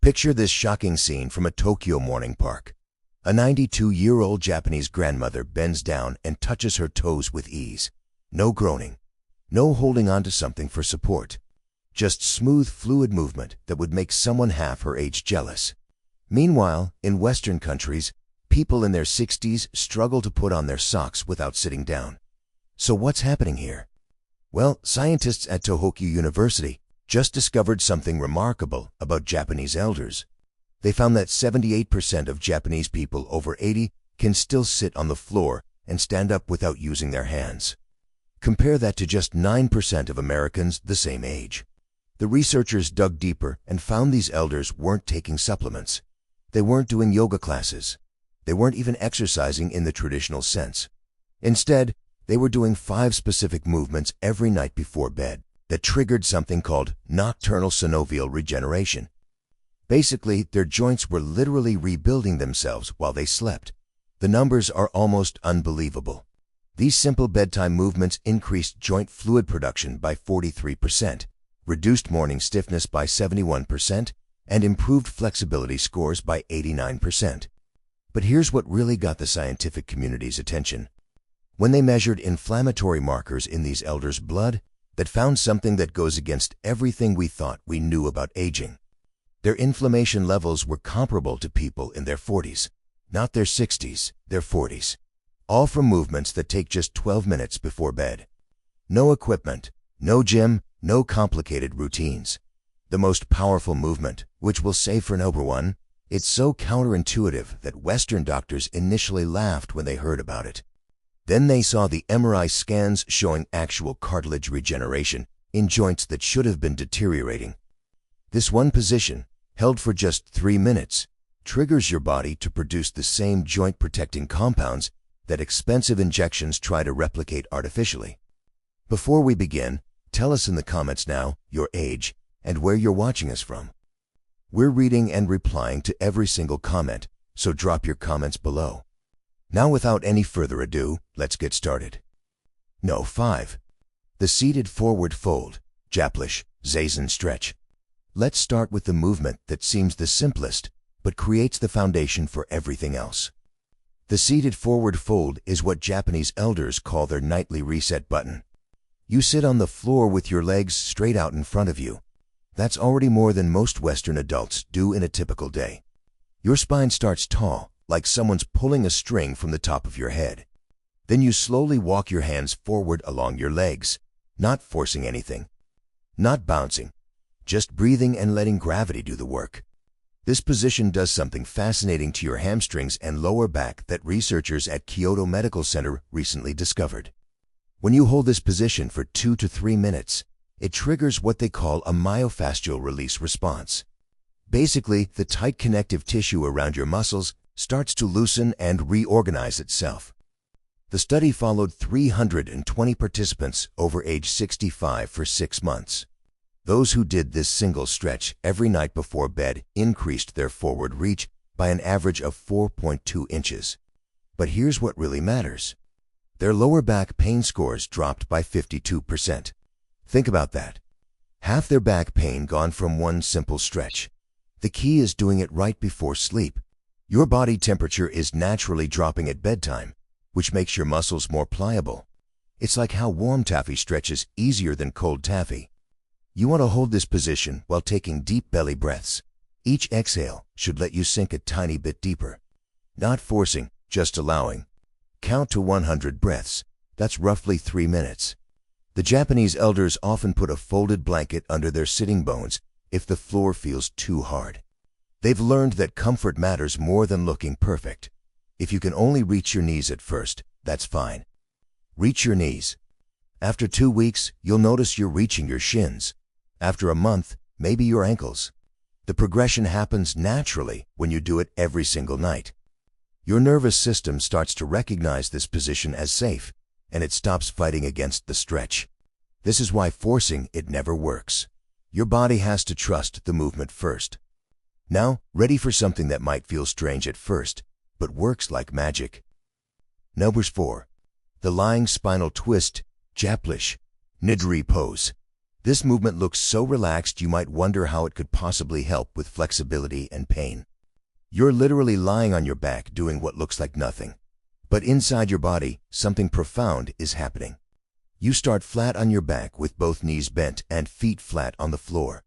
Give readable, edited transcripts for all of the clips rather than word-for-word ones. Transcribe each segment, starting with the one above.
Picture this shocking scene from a Tokyo morning park. A 92-year-old Japanese grandmother bends down and touches her toes with ease. No groaning. No holding on to something for support. Just smooth, fluid movement that would make someone half her age jealous. Meanwhile, in Western countries, people in their 60s struggle to put on their socks without sitting down. So what's happening here? Well, scientists at Tohoku University just discovered something remarkable about Japanese elders. They found that 78% of Japanese people over 80 can still sit on the floor and stand up without using their hands. Compare that to just 9% of Americans the same age. The researchers dug deeper and found these elders weren't taking supplements. They weren't doing yoga classes. They weren't even exercising in the traditional sense. Instead, they were doing 5 specific movements every night before bed that triggered something called nocturnal synovial regeneration. Basically, their joints were literally rebuilding themselves while they slept. The numbers are almost unbelievable. These simple bedtime movements increased joint fluid production by 43%, reduced morning stiffness by 71%, and improved flexibility scores by 89%. But here's what really got the scientific community's attention. When they measured inflammatory markers in these elders' blood, that found something that goes against everything we thought we knew about aging. Their inflammation levels were comparable to people in their 40s, not their 60s, their 40s. All from movements that take just 12 minutes before bed. No equipment, no gym, no complicated routines. The most powerful movement, which we'll save for number 1, it's so counterintuitive that Western doctors initially laughed when they heard about it. Then they saw the MRI scans showing actual cartilage regeneration in joints that should have been deteriorating. This one position, held for just 3 minutes, triggers your body to produce the same joint-protecting compounds that expensive injections try to replicate artificially. Before we begin, tell us in the comments now your age and where you're watching us from. We're reading and replying to every single comment, so drop your comments below. Now without any further ado, let's get started. No. 5. The seated forward fold, Japanese Zazen stretch. Let's start with the movement that seems the simplest, but creates the foundation for everything else. The seated forward fold is what Japanese elders call their nightly reset button. You sit on the floor with your legs straight out in front of you. That's already more than most Western adults do in a typical day. Your spine starts tall, like someone's pulling a string from the top of your head. Then you slowly walk your hands forward along your legs, not forcing anything, not bouncing, just breathing and letting gravity do the work. This position does something fascinating to your hamstrings and lower back that researchers at Kyoto Medical Center recently discovered. When you hold this position for 2 to 3 minutes, it triggers what they call a myofascial release response. Basically, the tight connective tissue around your muscles starts to loosen and reorganize itself. The study followed 320 participants over age 65 for 6 months. Those who did this single stretch every night before bed increased their forward reach by an average of 4.2 inches. But here's what really matters. Their lower back pain scores dropped by 52%. Think about that. Half their back pain gone from one simple stretch. The key is doing it right before sleep. Your body temperature is naturally dropping at bedtime, which makes your muscles more pliable. It's like how warm taffy stretches easier than cold taffy. You want to hold this position while taking deep belly breaths. Each exhale should let you sink a tiny bit deeper. Not forcing, just allowing. Count to 100 breaths. That's roughly 3 minutes. The Japanese elders often put a folded blanket under their sitting bones if the floor feels too hard. They've learned that comfort matters more than looking perfect. If you can only reach your knees at first, that's fine. Reach your knees. After 2 weeks, you'll notice you're reaching your shins. After a month, maybe your ankles. The progression happens naturally when you do it every single night. Your nervous system starts to recognize this position as safe, and it stops fighting against the stretch. This is why forcing it never works. Your body has to trust the movement first. Now, ready for something that might feel strange at first, but works like magic. Number 4. The lying spinal twist, Japanese Nidri pose. This movement looks so relaxed you might wonder how it could possibly help with flexibility and pain. You're literally lying on your back doing what looks like nothing. But inside your body, something profound is happening. You start flat on your back with both knees bent and feet flat on the floor.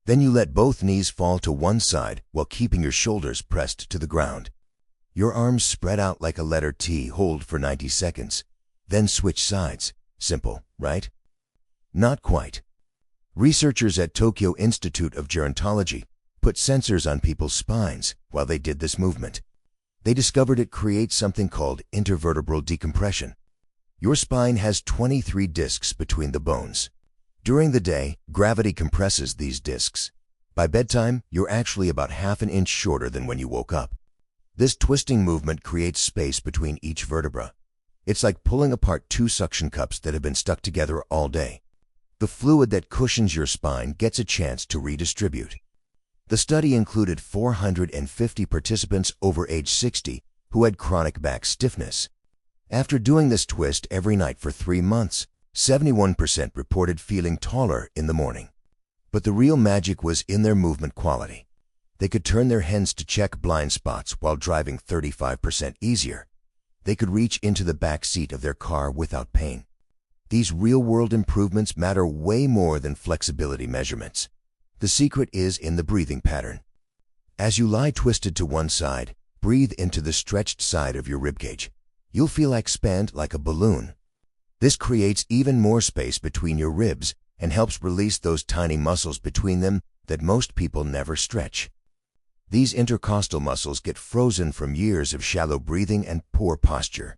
Then you let both knees fall to one side while keeping your shoulders pressed to the ground. Your arms spread out like a letter T, hold for 90 seconds. Then switch sides. Simple, right? Not quite. Researchers at Tokyo Institute of Gerontology put sensors on people's spines while they did this movement. They discovered it creates something called intervertebral decompression. Your spine has 23 discs between the bones. During the day, gravity compresses these discs. By bedtime, you're actually about half an inch shorter than when you woke up. This twisting movement creates space between each vertebra. It's like pulling apart two suction cups that have been stuck together all day. The fluid that cushions your spine gets a chance to redistribute. The study included 450 participants over age 60 who had chronic back stiffness. After doing this twist every night for 3 months, 71% reported feeling taller in the morning. But the real magic was in their movement quality. They could turn their hands to check blind spots while driving 35% easier. They could reach into the back seat of their car without pain. These real-world improvements matter way more than flexibility measurements. The secret is in the breathing pattern. As you lie twisted to one side, breathe into the stretched side of your ribcage. You'll feel expand like a balloon. This creates even more space between your ribs and helps release those tiny muscles between them that most people never stretch. These intercostal muscles get frozen from years of shallow breathing and poor posture.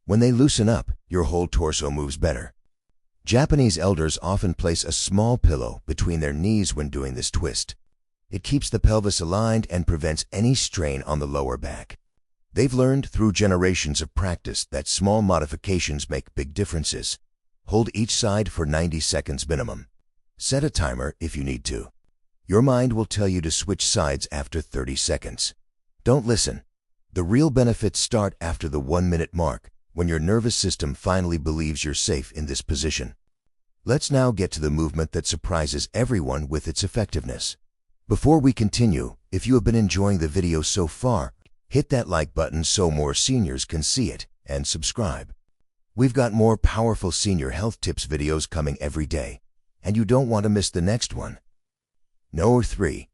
When they loosen up, your whole torso moves better. Japanese elders often place a small pillow between their knees when doing this twist. It keeps the pelvis aligned and prevents any strain on the lower back. They've learned through generations of practice that small modifications make big differences. Hold each side for 90 seconds minimum. Set a timer if you need to. Your mind will tell you to switch sides after 30 seconds. Don't listen. The real benefits start after the 1-minute mark, when your nervous system finally believes you're safe in this position. Let's now get to the movement that surprises everyone with its effectiveness. Before we continue, if you have been enjoying the video so far, hit that like button so more seniors can see it, and subscribe. We've got more powerful senior health tips videos coming every day, and you don't want to miss the next one. No. 3.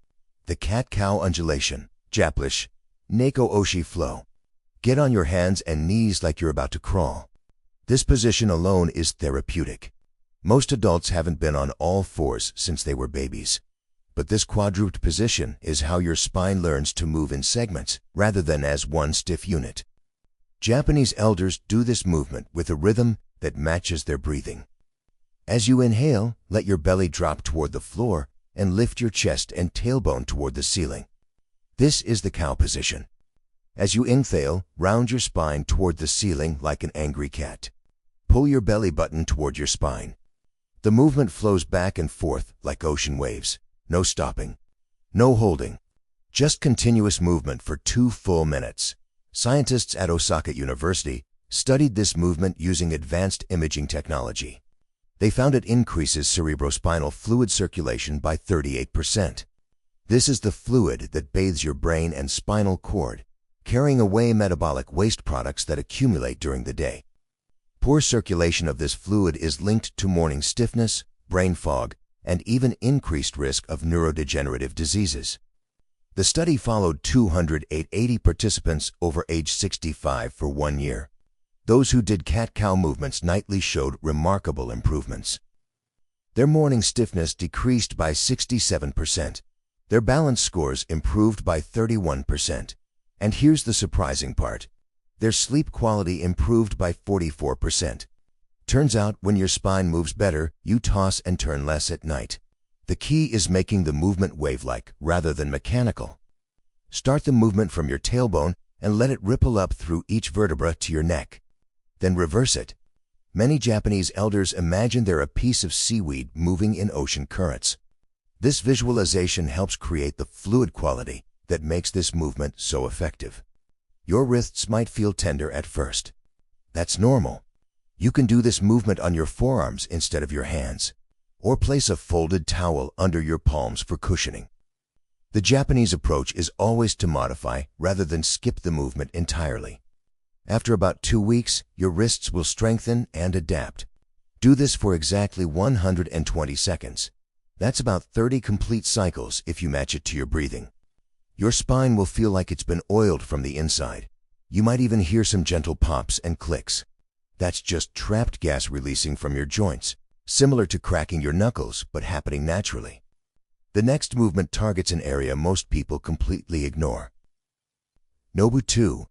The cat-cow undulation, Japlish, Neko Oshi flow. Get on your hands and knees like you're about to crawl. This position alone is therapeutic. Most adults haven't been on all fours since they were babies. But this quadruped position is how your spine learns to move in segments rather than as one stiff unit. Japanese elders do this movement with a rhythm that matches their breathing. As you inhale, let your belly drop toward the floor and lift your chest and tailbone toward the ceiling. This is the cow position. As you exhale, round your spine toward the ceiling like an angry cat. Pull your belly button toward your spine. The movement flows back and forth like ocean waves. No stopping. No holding. Just continuous movement for 2 full minutes. Scientists at Osaka University studied this movement using advanced imaging technology. They found it increases cerebrospinal fluid circulation by 38%. This is the fluid that bathes your brain and spinal cord, carrying away metabolic waste products that accumulate during the day. Poor circulation of this fluid is linked to morning stiffness, brain fog, and even increased risk of neurodegenerative diseases. The study followed 280 participants over age 65 for 1 year. Those who did cat-cow movements nightly showed remarkable improvements. Their morning stiffness decreased by 67%. Their balance scores improved by 31%. And here's the surprising part. Their sleep quality improved by 44%. Turns out when your spine moves better, you toss and turn less at night. The key is making the movement wave-like rather than mechanical. Start the movement from your tailbone and let it ripple up through each vertebra to your neck. Then reverse it. Many Japanese elders imagine they're a piece of seaweed moving in ocean currents. This visualization helps create the fluid quality that makes this movement so effective. Your wrists might feel tender at first. That's normal. You can do this movement on your forearms instead of your hands. or place a folded towel under your palms for cushioning. The Japanese approach is always to modify rather than skip the movement entirely. After about 2 weeks, your wrists will strengthen and adapt. Do this for exactly 120 seconds. That's about 30 complete cycles if you match it to your breathing. Your spine will feel like it's been oiled from the inside. You might even hear some gentle pops and clicks. That's just trapped gas releasing from your joints, similar to cracking your knuckles, but happening naturally. The next movement targets an area most people completely ignore. Nobu 2.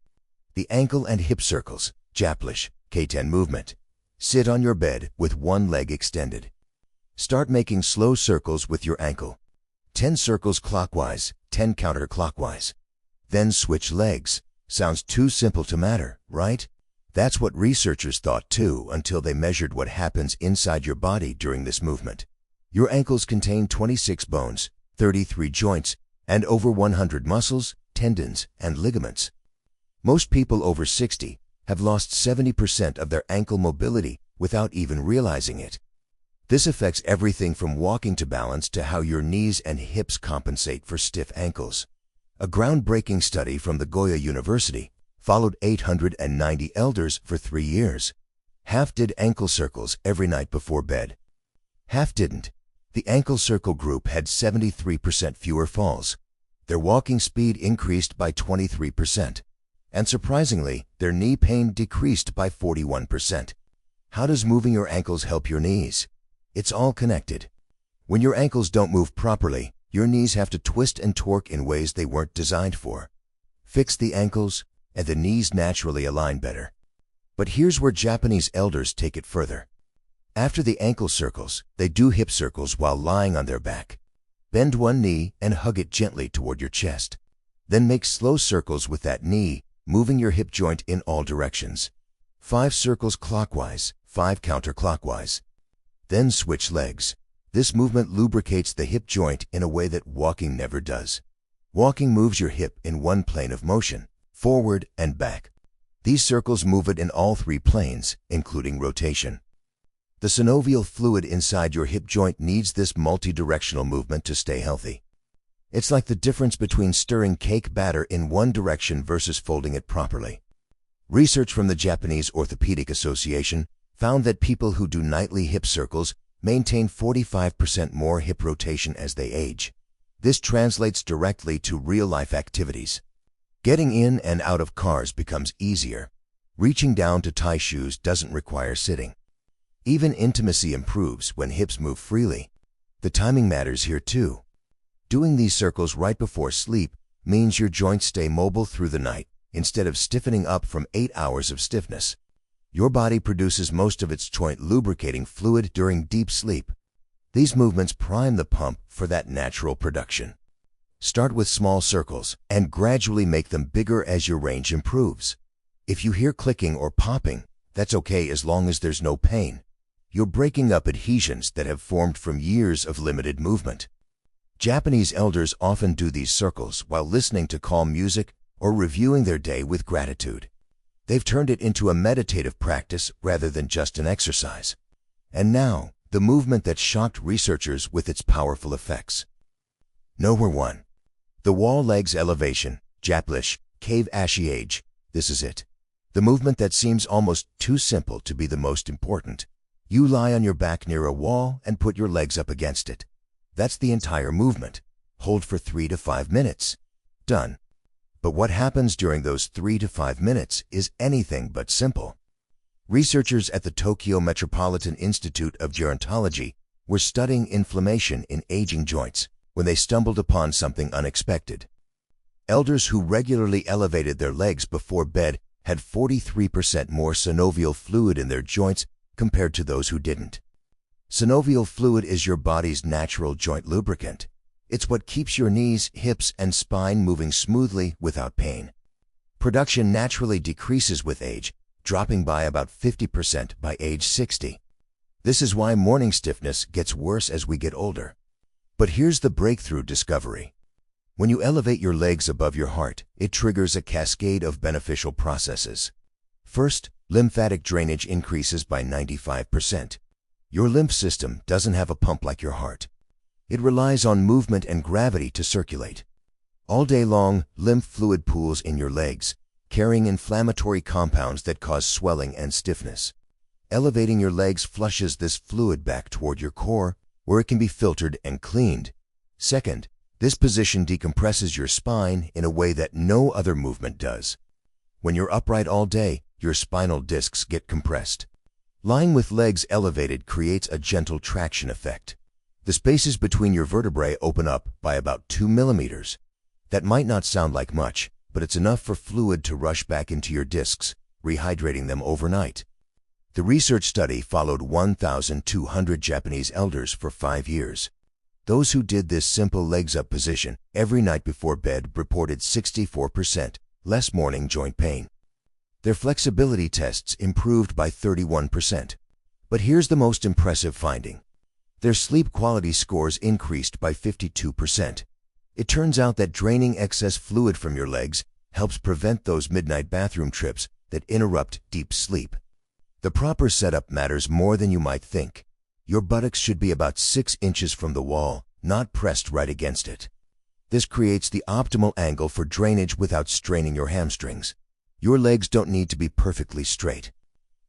The ankle and hip circles, Japlish, K10 movement. Sit on your bed with one leg extended. Start making slow circles with your ankle. 10 circles clockwise, 10 counterclockwise. Then switch legs. Sounds too simple to matter, right? That's what researchers thought too until they measured what happens inside your body during this movement. Your ankles contain 26 bones, 33 joints, and over 100 muscles, tendons, and ligaments. Most people over 60 have lost 70% of their ankle mobility without even realizing it. This affects everything from walking to balance to how your knees and hips compensate for stiff ankles. A groundbreaking study from the Goya University followed 890 elders for 3 years. Half did ankle circles every night before bed. Half didn't. The ankle circle group had 73% fewer falls. Their walking speed increased by 23%. And surprisingly, their knee pain decreased by 41%. How does moving your ankles help your knees? It's all connected. When your ankles don't move properly, your knees have to twist and torque in ways they weren't designed for. Fix the ankles, and the knees naturally align better. But here's where Japanese elders take it further. After the ankle circles, they do hip circles while lying on their back. Bend one knee and hug it gently toward your chest. Then make slow circles with that knee, moving your hip joint in all directions. 5 circles clockwise, 5 counterclockwise. Then switch legs. This movement lubricates the hip joint in a way that walking never does. Walking moves your hip in one plane of motion, forward and back. These circles move it in all 3 planes, including rotation. The synovial fluid inside your hip joint needs this multi-directional movement to stay healthy. It's like the difference between stirring cake batter in one direction versus folding it properly. Research from the Japanese Orthopedic Association found that people who do nightly hip circles maintain 45% more hip rotation as they age. This translates directly to real-life activities. Getting in and out of cars becomes easier. Reaching down to tie shoes doesn't require sitting. Even intimacy improves when hips move freely. The timing matters here too. Doing these circles right before sleep means your joints stay mobile through the night instead of stiffening up from 8 hours of stiffness. Your body produces most of its joint lubricating fluid during deep sleep. These movements prime the pump for that natural production. Start with small circles and gradually make them bigger as your range improves. If you hear clicking or popping, that's okay as long as there's no pain. You're breaking up adhesions that have formed from years of limited movement. Japanese elders often do these circles while listening to calm music or reviewing their day with gratitude. They've turned it into a meditative practice rather than just an exercise. And now, the movement that shocked researchers with its powerful effects. Number 1. The wall legs elevation, Japlish, cave ashiage. This is it. The movement that seems almost too simple to be the most important. You lie on your back near a wall and put your legs up against it. That's the entire movement. Hold for 3 to 5 minutes. Done. But what happens during those 3 to 5 minutes is anything but simple. Researchers at the Tokyo Metropolitan Institute of Gerontology were studying inflammation in aging joints when they stumbled upon something unexpected. Elders who regularly elevated their legs before bed had 43% more synovial fluid in their joints compared to those who didn't. Synovial fluid is your body's natural joint lubricant. It's what keeps your knees, hips, and spine moving smoothly without pain. Production naturally decreases with age, dropping by about 50% by age 60. This is why morning stiffness gets worse as we get older. But here's the breakthrough discovery. When you elevate your legs above your heart, it triggers a cascade of beneficial processes. First, lymphatic drainage increases by 95%. Your lymph system doesn't have a pump like your heart. It relies on movement and gravity to circulate. All day long, lymph fluid pools in your legs, carrying inflammatory compounds that cause swelling and stiffness. Elevating your legs flushes this fluid back toward your core, where it can be filtered and cleaned. Second, this position decompresses your spine in a way that no other movement does. When you're upright all day, your spinal discs get compressed. Lying with legs elevated creates a gentle traction effect. The spaces between your vertebrae open up by about 2 millimeters. That might not sound like much, but it's enough for fluid to rush back into your discs, rehydrating them overnight. The research study followed 1,200 Japanese elders for 5 years. Those who did this simple legs-up position every night before bed reported 64% less morning joint pain. Their flexibility tests improved by 31%. But here's the most impressive finding. Their sleep quality scores increased by 52%. It turns out that draining excess fluid from your legs helps prevent those midnight bathroom trips that interrupt deep sleep. The proper setup matters more than you might think. Your buttocks should be about 6 inches from the wall, not pressed right against it. This creates the optimal angle for drainage without straining your hamstrings. Your legs don't need to be perfectly straight.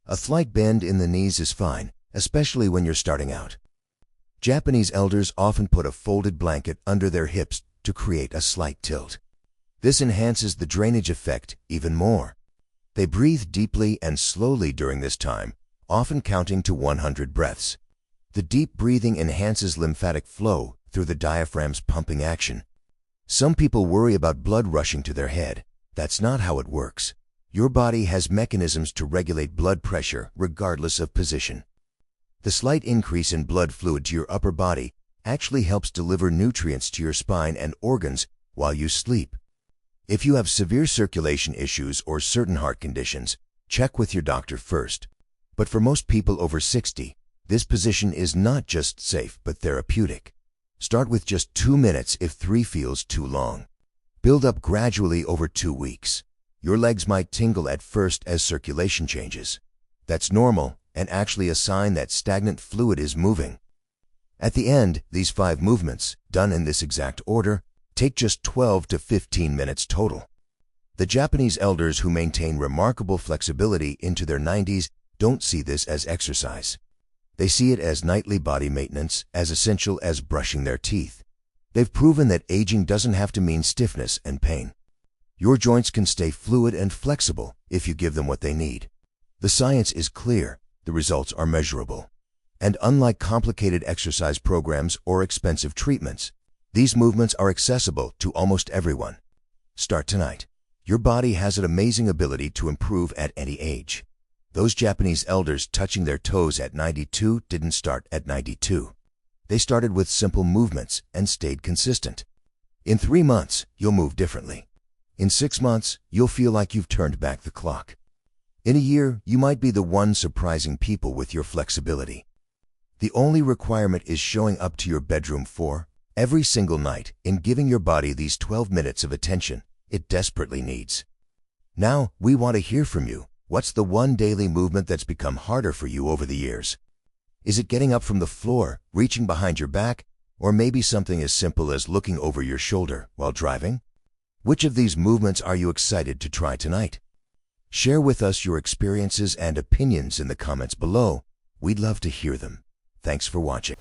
A slight bend in the knees is fine, especially when you're starting out. Japanese elders often put a folded blanket under their hips to create a slight tilt. This enhances the drainage effect even more. They breathe deeply and slowly during this time, often counting to 100 breaths. The deep breathing enhances lymphatic flow through the diaphragm's pumping action. Some people worry about blood rushing to their head. That's not how it works. Your body has mechanisms to regulate blood pressure regardless of position. The slight increase in blood fluid to your upper body actually helps deliver nutrients to your spine and organs while you sleep. If you have severe circulation issues or certain heart conditions, check with your doctor first. But for most people over 60, this position is not just safe but therapeutic. Start with just 2 minutes if 3 feels too long. Build up gradually over 2 weeks. Your legs might tingle at first as circulation changes. That's normal and actually a sign that stagnant fluid is moving. At the end, these 5 movements, done in this exact order, take just 12 to 15 minutes total. The Japanese elders who maintain remarkable flexibility into their 90s don't see this as exercise. They see it as nightly body maintenance, as essential as brushing their teeth. They've proven that aging doesn't have to mean stiffness and pain. Your joints can stay fluid and flexible if you give them what they need. The science is clear, the results are measurable. And unlike complicated exercise programs or expensive treatments, these movements are accessible to almost everyone. Start tonight. Your body has an amazing ability to improve at any age. Those Japanese elders touching their toes at 92 didn't start at 92. They started with simple movements and stayed consistent. In 3 months, you'll move differently. In 6 months, you'll feel like you've turned back the clock. In a year, you might be the one surprising people with your flexibility. The only requirement is showing up to your bedroom floor every single night and giving your body these 12 minutes of attention it desperately needs. Now, we want to hear from you. What's the one daily movement that's become harder for you over the years? Is it getting up from the floor, reaching behind your back, or maybe something as simple as looking over your shoulder while driving? Which of these movements are you excited to try tonight? Share with us your experiences and opinions in the comments below. We'd love to hear them. Thanks for watching.